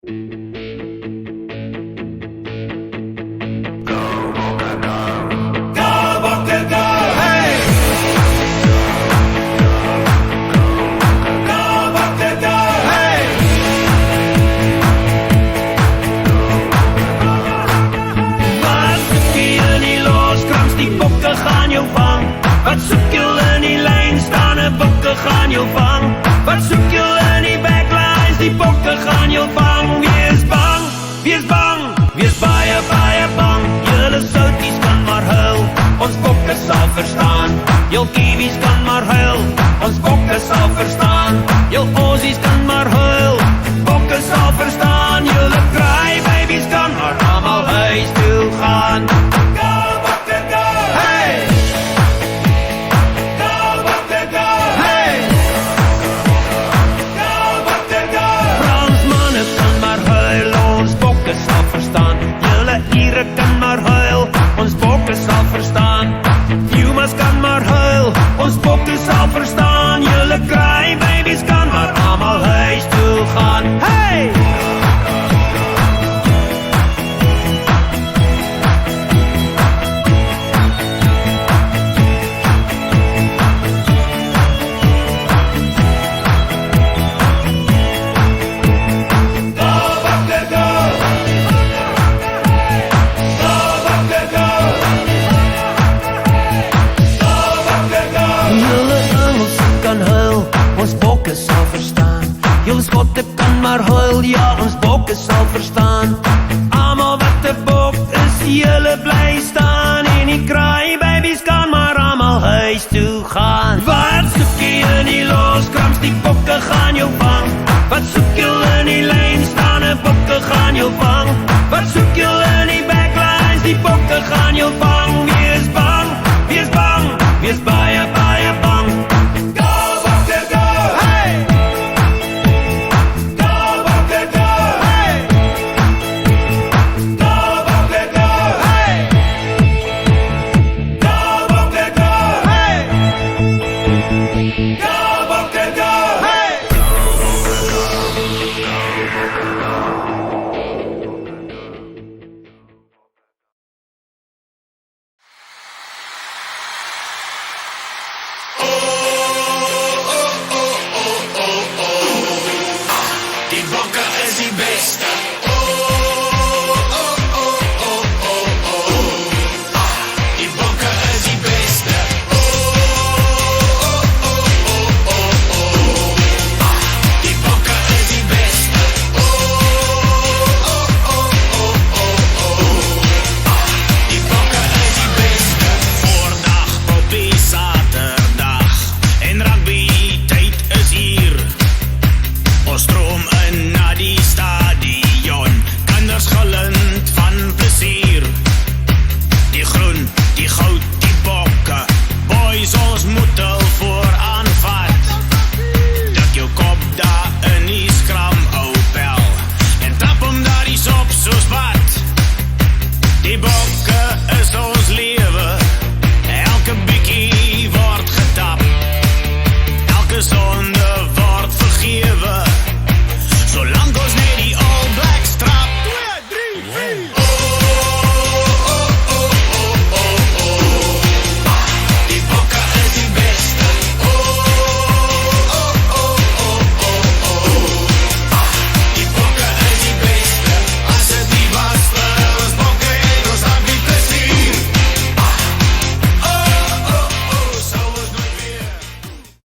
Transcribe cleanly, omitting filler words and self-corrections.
Wat zoek je in die lijn staan en bokken gaan je vang? Wat zoek je in die backlines, die bokken gaan je vang? Wie is bang? Wie is bang? Wie is baie, baie bang? Julle souties kan maar huil, ons bokken sal verstaan. Jul kiwis kan maar huil, ons bokken sal verstaan. Jul ozies kan maar huil, bokken sal verstaan. Julle crybabies kan maar allemaal huis toe gaan. Ire kan maar huil, ons bokke sal verstaan. Pumas kan maar huil, ons bokke sal verstaan. Julle crybabies kan maar allemaal huis toe gaan. Hey! Skotte kan maar huil, ja, ons bokke sal verstaan. Almal wat te bok is, julle bly staan. En die crybabies kan maar allemaal huis toe gaan. Wat soek jy in die loskrams, die bokke gaan jou vang. Wat soek jy in die lijn staan en bokke gaan jou vang. Wat soek jy in die backlines, die bokke gaan jou vang. Wie is bang? Wie is bang? Wie is baie, baie bang? Go,